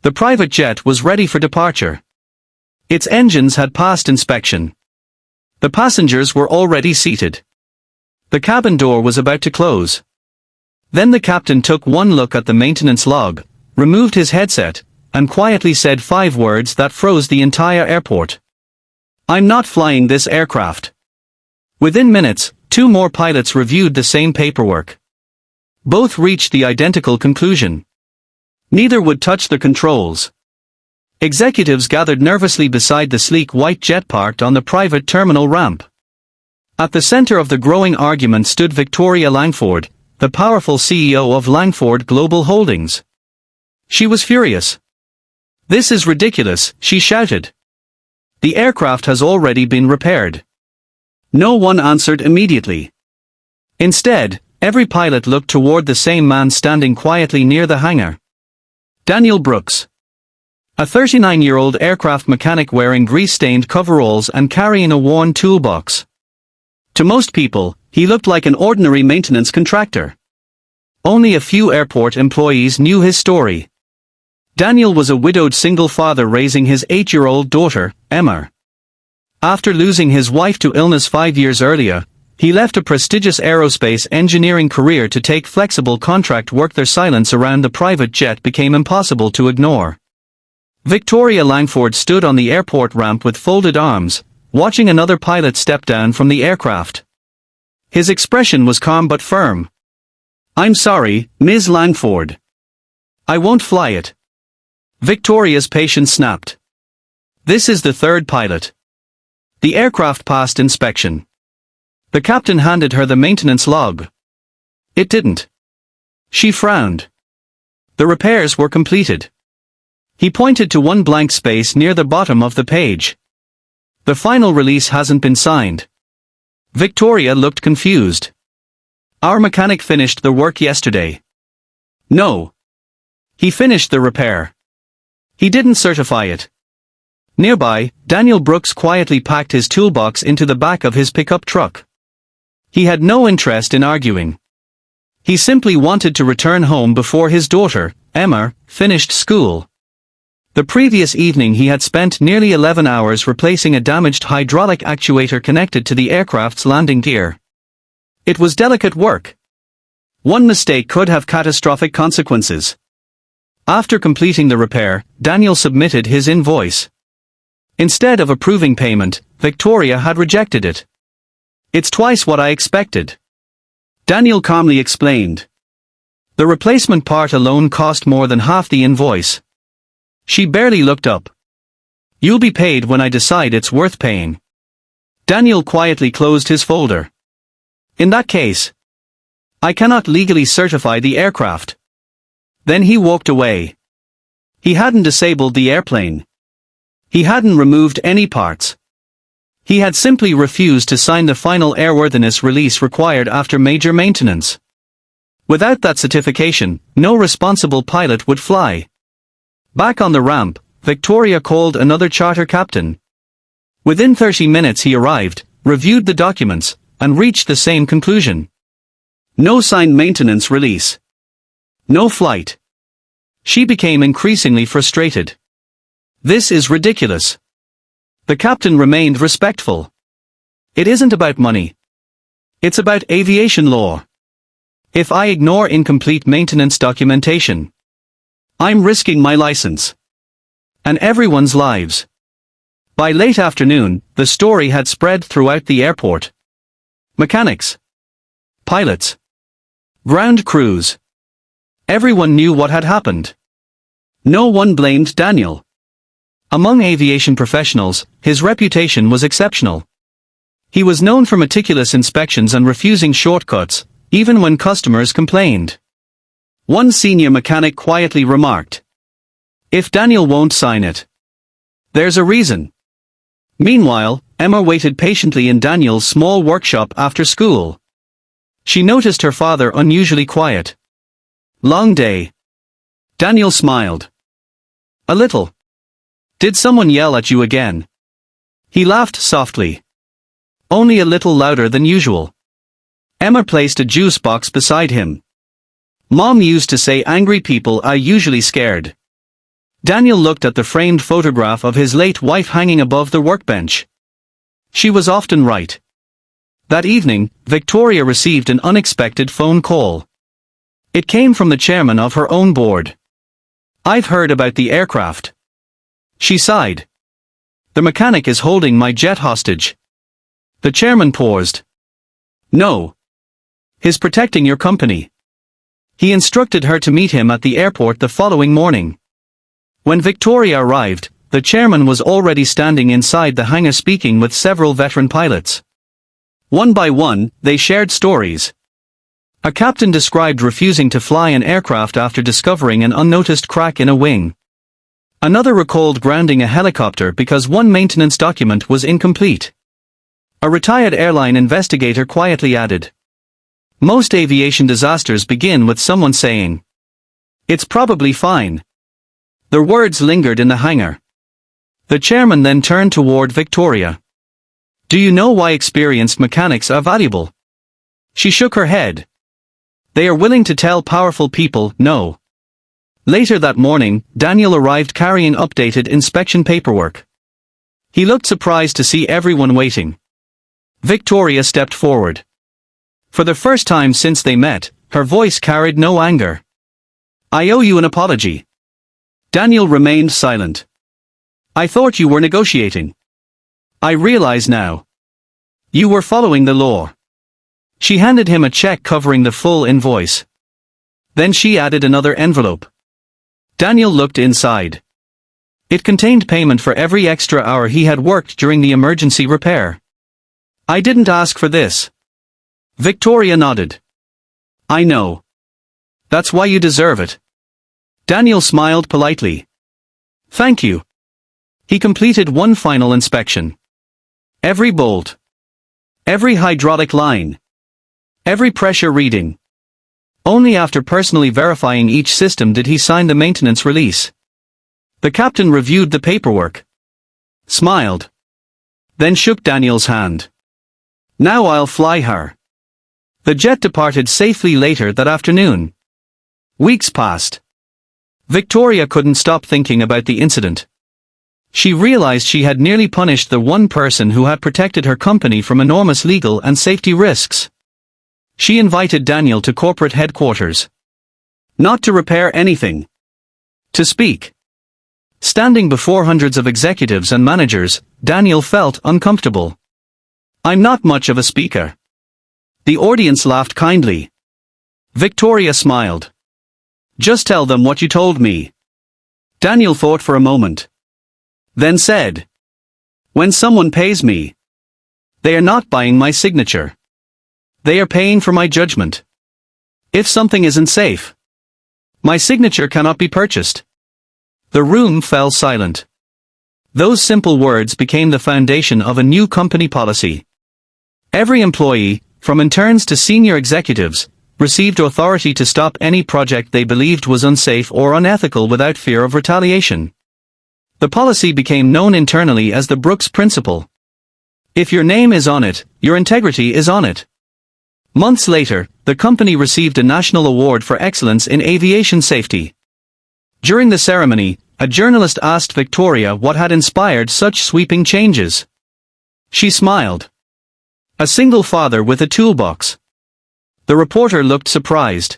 The private jet was ready for departure. Its engines had passed inspection. The passengers were already seated. The cabin door was about to close. Then the captain took one look at the maintenance log, removed his headset, and quietly said 5 words that froze the entire airport. "I'm not flying this aircraft." Within minutes, 2 more pilots reviewed the same paperwork. Both reached the identical conclusion. Neither would touch the controls. Executives gathered nervously beside the sleek white jet parked on the private terminal ramp. At the center of the growing argument stood Victoria Langford, the powerful CEO of Langford Global Holdings. She was furious. "This is ridiculous," she shouted. "The aircraft has already been repaired." No one answered immediately. Instead, every pilot looked toward the same man standing quietly near the hangar. Daniel Brooks. A 39-year-old aircraft mechanic wearing grease-stained coveralls and carrying a worn toolbox. To most people, he looked like an ordinary maintenance contractor. Only a few airport employees knew his story. Daniel was a widowed single father raising his 8-year-old daughter, Emma. After losing his wife to illness 5 years earlier, he left a prestigious aerospace engineering career to take flexible contract work. Their silence around the private jet became impossible to ignore. Victoria Langford stood on the airport ramp with folded arms, watching another pilot step down from the aircraft. His expression was calm but firm. "I'm sorry, Ms. Langford. I won't fly it." Victoria's patience snapped. "This is the 3rd pilot." The aircraft passed inspection. The captain handed her the maintenance log. It didn't. She frowned. The repairs were completed. He pointed to one blank space near the bottom of the page. "The final release hasn't been signed." Victoria looked confused. "Our mechanic finished the work yesterday." "No. He finished the repair. He didn't certify it." Nearby, Daniel Brooks quietly packed his toolbox into the back of his pickup truck. He had no interest in arguing. He simply wanted to return home before his daughter, Emma, finished school. The previous evening he had spent nearly 11 hours replacing a damaged hydraulic actuator connected to the aircraft's landing gear. It was delicate work. One mistake could have catastrophic consequences. After completing the repair, Daniel submitted his invoice. Instead of approving payment, Victoria had rejected it. "It's twice what I expected," Daniel calmly explained. The replacement part alone cost more than half the invoice. She barely looked up. "You'll be paid when I decide it's worth paying." Daniel quietly closed his folder. "In that case, I cannot legally certify the aircraft." Then he walked away. He hadn't disabled the airplane. He hadn't removed any parts. He had simply refused to sign the final airworthiness release required after major maintenance. Without that certification, no responsible pilot would fly. Back on the ramp, Victoria called another charter captain. Within 30 minutes he arrived, reviewed the documents, and reached the same conclusion. No signed maintenance release. No flight. She became increasingly frustrated. "This is ridiculous." The captain remained respectful. "It isn't about money. It's about aviation law. If I ignore incomplete maintenance documentation, I'm risking my license. And everyone's lives." By late afternoon, the story had spread throughout the airport. Mechanics, pilots, ground crews. Everyone knew what had happened. No one blamed Daniel. Among aviation professionals, his reputation was exceptional. He was known for meticulous inspections and refusing shortcuts, even when customers complained. One senior mechanic quietly remarked, "If Daniel won't sign it, there's a reason." Meanwhile, Emma waited patiently in Daniel's small workshop after school. She noticed her father unusually quiet. "Long day." Daniel smiled. "A little. Did someone yell at you again?" He laughed softly. "Only a little louder than usual." Emma placed a juice box beside him. "Mom used to say angry people are usually scared. Daniel looked at the framed photograph of his late wife hanging above the workbench. She was often right. That evening, Victoria received an unexpected phone call. It came from the chairman of her own board. "I've heard about the aircraft." She sighed. "The mechanic is holding my jet hostage." The chairman paused. "No. He's protecting your company." He instructed her to meet him at the airport the following morning. When Victoria arrived, the chairman was already standing inside the hangar speaking with several veteran pilots. One by one, they shared stories. A captain described refusing to fly an aircraft after discovering an unnoticed crack in a wing. Another recalled grounding a helicopter because one maintenance document was incomplete. A retired airline investigator quietly added, "Most aviation disasters begin with someone saying, 'It's probably fine.'" Their words lingered in the hangar. The chairman then turned toward Victoria. "Do you know why experienced mechanics are valuable?" She shook her head. "They are willing to tell powerful people no." Later that morning, Daniel arrived carrying updated inspection paperwork. He looked surprised to see everyone waiting. Victoria stepped forward. For the first time since they met, her voice carried no anger. "I owe you an apology." Daniel remained silent. "I thought you were negotiating." "I realize now. You were following the law." She handed him a check covering the full invoice. Then she added another envelope. Daniel looked inside. It contained payment for every extra hour he had worked during the emergency repair. "I didn't ask for this." Victoria nodded. "I know. That's why you deserve it." Daniel smiled politely. "Thank you." He completed one final inspection. Every bolt. Every hydraulic line. Every pressure reading. Only after personally verifying each system did he sign the maintenance release. The captain reviewed the paperwork. Smiled. Then shook Daniel's hand. "Now I'll fly her." The jet departed safely later that afternoon. Weeks passed. Victoria couldn't stop thinking about the incident. She realized she had nearly punished the one person who had protected her company from enormous legal and safety risks. She invited Daniel to corporate headquarters. Not to repair anything. To speak. Standing before hundreds of executives and managers, Daniel felt uncomfortable. "I'm not much of a speaker." The audience laughed kindly. Victoria smiled. "Just tell them what you told me." Daniel thought for a moment. Then said, "When someone pays me, they are not buying my signature. They are paying for my judgment. If something isn't safe, my signature cannot be purchased." The room fell silent. Those simple words became the foundation of a new company policy. Every employee, from interns to senior executives, received authority to stop any project they believed was unsafe or unethical without fear of retaliation. The policy became known internally as the Brooks Principle. If your name is on it, your integrity is on it. Months later, the company received a national award for excellence in aviation safety. During the ceremony, a journalist asked Victoria what had inspired such sweeping changes. She smiled. "A single father with a toolbox." The reporter looked surprised.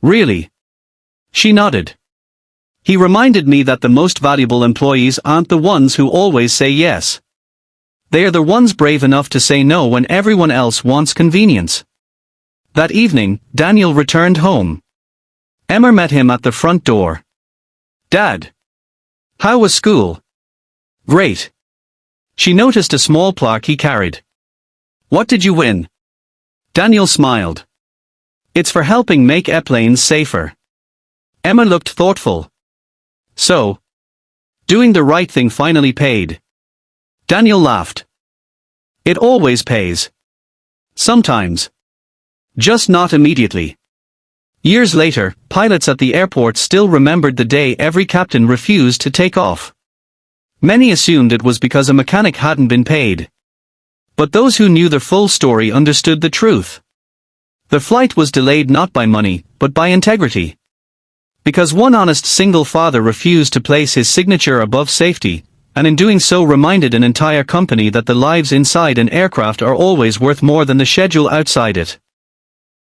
"Really?" She nodded. "He reminded me that the most valuable employees aren't the ones who always say yes. They are the ones brave enough to say no when everyone else wants convenience." That evening, Daniel returned home. Emma met him at the front door. "Dad. How was school?" "Great." She noticed a small plaque he carried. "What did you win?" Daniel smiled. "It's for helping make airplanes safer." Emma looked thoughtful. "So, doing the right thing finally paid." Daniel laughed. "It always pays. Sometimes. Just not immediately." Years later, pilots at the airport still remembered the day every captain refused to take off. Many assumed it was because a mechanic hadn't been paid. But those who knew the full story understood the truth. The flight was delayed not by money, but by integrity. Because one honest single father refused to place his signature above safety, and in doing so reminded an entire company that the lives inside an aircraft are always worth more than the schedule outside it.